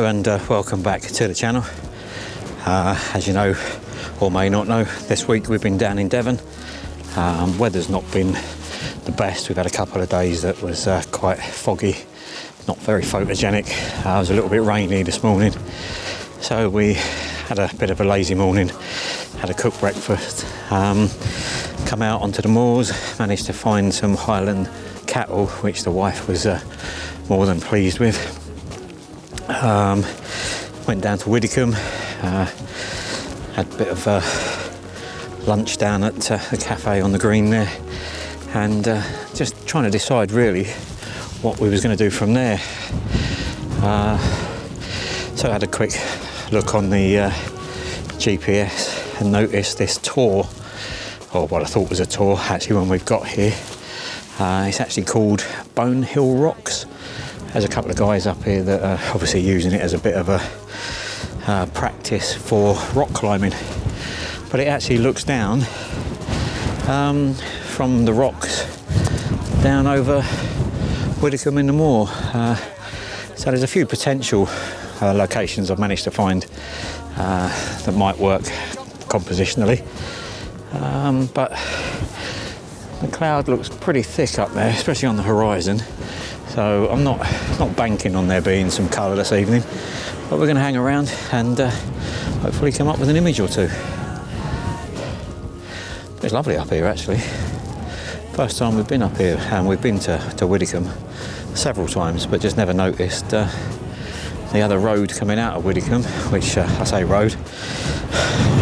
and welcome back to the channel. As you know, or may not know, this week we've been down in Devon. Weather's not been the best. We've had a couple of days that was quite foggy, not very photogenic. It was a little bit rainy this morning, so we had a bit of a lazy morning, had a cooked breakfast, come out onto the moors, managed to find some Highland cattle, which the wife was more than pleased with. Went down to Widecombe, had a bit of lunch down at the cafe on the green there, and just trying to decide really what we was going to do from there. So I had a quick look on the GPS and noticed this tour, or what I thought was a tour actually when we've got here. It's actually called Bonehill Rocks. There's a couple of guys up here that are obviously using it as a bit of a practice for rock climbing, but it actually looks down from the rocks down over Widecombe in the moor. So there's a few potential locations I've managed to find that might work compositionally, but the cloud looks pretty thick up there, especially on the horizon. So I'm not banking on there being some colour this evening, but we're going to hang around and hopefully come up with an image or two. It's lovely up here actually. First time we've been up here, and we've been to Widecombe several times, but just never noticed the other road coming out of Widecombe, which I say road,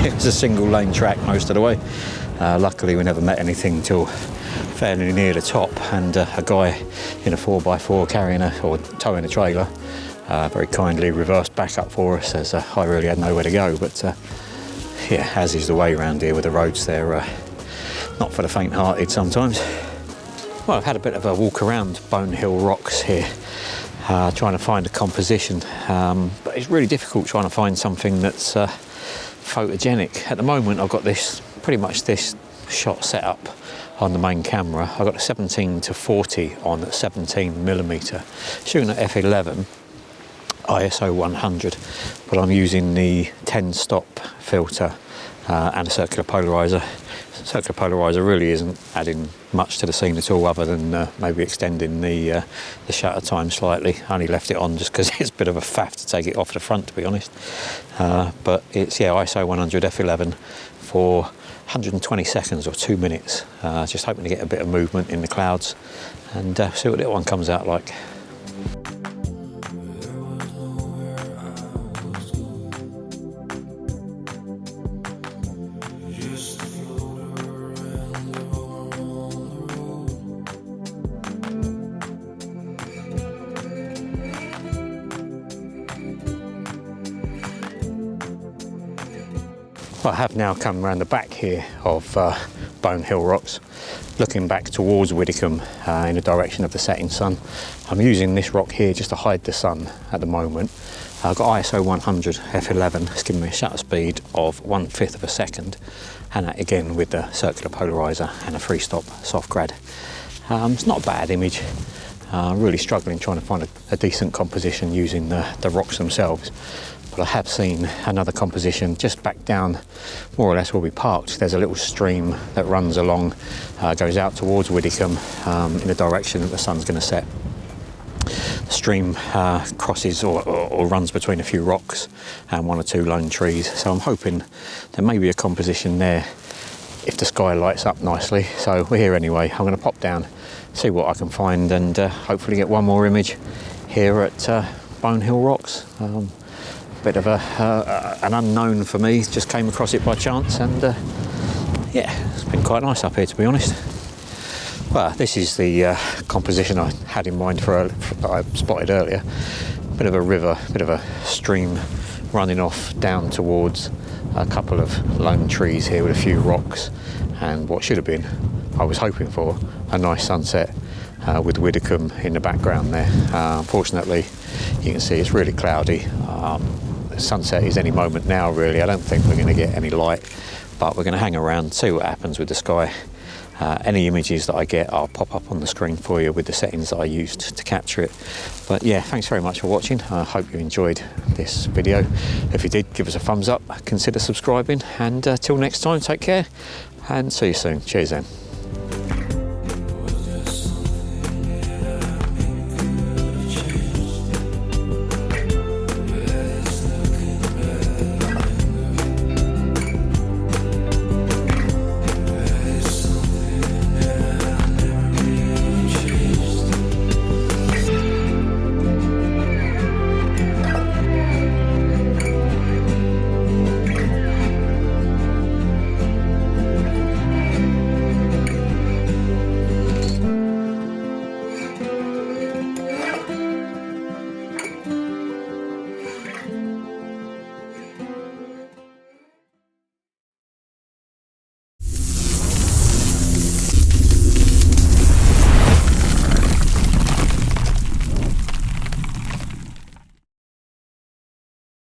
it was a single lane track most of the way. Luckily we never met anything till fairly near the top, and a guy in a 4x4 carrying or towing a trailer very kindly reversed back up for us, as I really had nowhere to go. But yeah, as is the way around here with the roads, they're not for the faint-hearted sometimes. Well, I've had a bit of a walk around Bonehill Rocks here, trying to find a composition, but it's really difficult trying to find something that's photogenic. At the moment I've got pretty much this shot set up on the main camera. I've got a 17-40 on at 17mm, shooting at f11, ISO 100, but I'm using the 10 stop filter and a circular polarizer. Circular polarizer really isn't adding much to the scene at all, other than maybe extending the shutter time slightly. I only left it on just because it's a bit of a faff to take it off the front, to be honest. But it's, yeah, ISO 100 f11 for 120 seconds or 2 minutes. Just hoping to get a bit of movement in the clouds and see what the other one comes out like. I have now come around the back here of Bonehill Rocks, looking back towards Widecombe in the direction of the setting sun. I'm using this rock here just to hide the sun at the moment. I've got ISO 100 f11, it's giving me a shutter speed of 1/5 of a second, and that again with the circular polarizer and a free-stop soft grad. It's not a bad image. Really struggling trying to find a decent composition using the rocks themselves. But I have seen another composition just back down more or less where we parked. There's a little stream that runs along, goes out towards Widecombe in the direction that the sun's going to set. The stream crosses or runs between a few rocks and 1 or 2 lone trees. So I'm hoping there may be a composition there if the sky lights up nicely. So we're here anyway. I'm going to pop down, see what I can find, and hopefully get one more image here at Bonehill Rocks. Bit of an unknown for me, just came across it by chance, and yeah, it's been quite nice up here, to be honest. Well, this is the composition I had in mind that I spotted earlier. Bit of a river, bit of a stream running off down towards a couple of lone trees here with a few rocks, and what should have been, I was hoping for, a nice sunset with Widecombe in the background there. Unfortunately, you can see it's really cloudy. Sunset is any moment now really. I don't think we're going to get any light, but we're going to hang around, see what happens with the sky, Any images that I get, I'll pop up on the screen for you with the settings that I used to capture it. But yeah, thanks very much for watching. I hope you enjoyed this video. If you did, give us a thumbs up, consider subscribing, and till next time, take care and see you soon. Cheers then.